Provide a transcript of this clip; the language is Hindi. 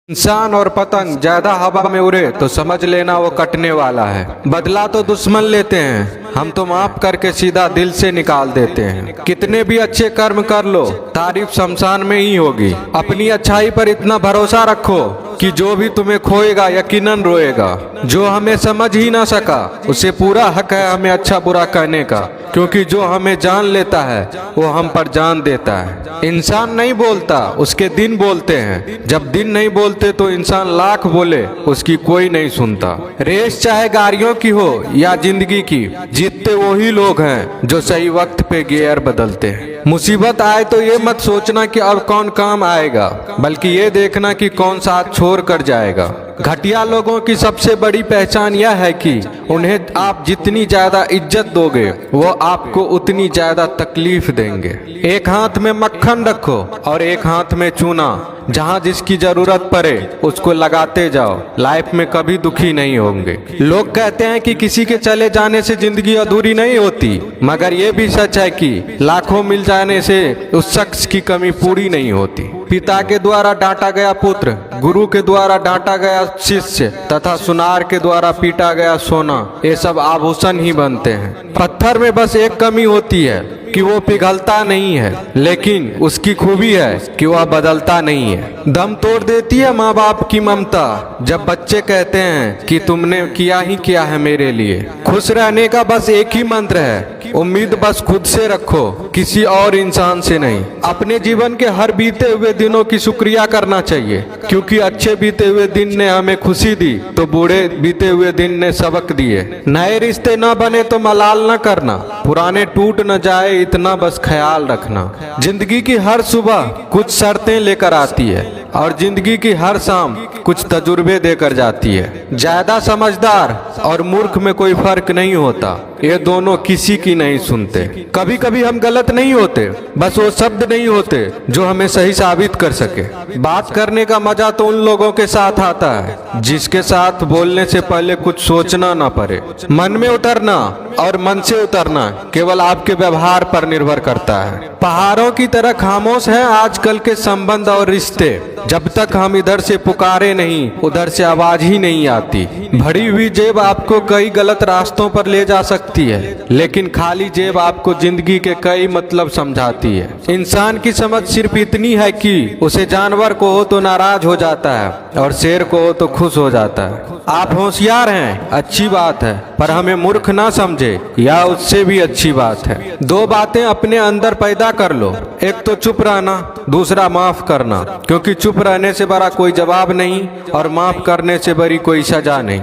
इंसान और पतंग ज्यादा हवा में उड़े तो समझ लेना वो कटने वाला है। बदला तो दुश्मन लेते हैं, हम तो माफ करके सीधा दिल से निकाल देते हैं। कितने भी अच्छे कर्म कर लो, तारीफ शमशान में ही होगी। अपनी अच्छाई पर इतना भरोसा रखो कि जो भी तुम्हें खोएगा यकीनन रोएगा। जो हमें समझ ही ना सका उसे पूरा हक है हमें अच्छा बुरा कहने का, क्योंकि जो हमें जान लेता है वो हम पर जान देता है। इंसान नहीं बोलता, उसके दिन बोलते हैं। जब दिन नहीं बोलते तो इंसान लाख बोले उसकी कोई नहीं सुनता। रेस चाहे गाड़ियों की हो या जिंदगी की, जीतते वही लोग हैं जो सही वक्त पे गियर बदलते हैं। मुसीबत आए तो ये मत सोचना कि अब कौन काम आएगा, बल्कि ये देखना कि कौन साथ छोड़ कर जाएगा। घटिया लोगों की सबसे बड़ी पहचान यह है कि उन्हें आप जितनी ज्यादा इज्जत दोगे वो आपको उतनी ज्यादा तकलीफ देंगे। एक हाथ में मक्खन रखो और एक हाथ में चूना। जहाँ जिसकी जरूरत पड़े उसको लगाते जाओ, लाइफ में कभी दुखी नहीं होंगे। लोग कहते हैं कि किसी के चले जाने से जिंदगी अधूरी नहीं होती, मगर ये भी सच है कि लाखों मिल जाने से उस शख्स की कमी पूरी नहीं होती। पिता के द्वारा डांटा गया पुत्र, गुरु के द्वारा डांटा गया शिष्य तथा सुनार के द्वारा पीटा गया सोना, ये सब आभूषण ही बनते हैं। पत्थर में बस एक कमी होती है कि वो पिघलता नहीं है, लेकिन उसकी खूबी है कि वह बदलता नहीं है। दम तोड़ देती है माँ बाप की ममता जब बच्चे कहते हैं कि तुमने किया ही क्या है मेरे लिए। खुश रहने का बस एक ही मंत्र है, उम्मीद बस खुद से रखो, किसी और इंसान से नहीं। अपने जीवन के हर बीते हुए दिनों की शुक्रिया करना चाहिए, क्योंकि अच्छे बीते हुए दिन ने हमें खुशी दी तो बूढ़े बीते हुए दिन ने सबक दिए। नए रिश्ते न बने तो मलाल न करना, पुराने टूट न जाए इतना बस ख्याल रखना। जिंदगी की हर सुबह कुछ शर्तें लेकर आती है और जिंदगी की हर शाम कुछ तजुर्बे देकर जाती है। ज्यादा समझदार और मूर्ख में कोई फर्क नहीं होता, ये दोनों किसी की नहीं सुनते। कभी कभी हम गलत नहीं होते, बस वो शब्द नहीं होते जो हमें सही साबित कर सके। बात करने का मजा तो उन लोगों के साथ आता है जिसके साथ बोलने से पहले कुछ सोचना ना पड़े। मन में उतरना और मन से उतरना केवल आपके व्यवहार पर निर्भर करता है। पहाड़ों की तरह खामोश है आजकल के संबंध और रिश्ते। जब तक हम इधर से पुकारे नहीं उधर से आवाज ही नहीं आती। भरी हुई जेब आपको कई गलत रास्तों पर ले जा सकती है, लेकिन खाली जेब आपको जिंदगी के कई मतलब समझाती है। इंसान की समझ सिर्फ इतनी है कि उसे जानवर को हो तो नाराज हो जाता है और शेर को हो तो खुश हो जाता है। आप होशियार हैं, अच्छी बात है, पर हमें मूर्ख ना समझे या उससे भी अच्छी बात है। दो बातें अपने अंदर पैदा कर लो, एक तो चुप रहना, दूसरा माफ करना, क्योंकि चुप रहने से बड़ा कोई जवाब नहीं और माफ करने से बड़ी कोई सजा नहीं।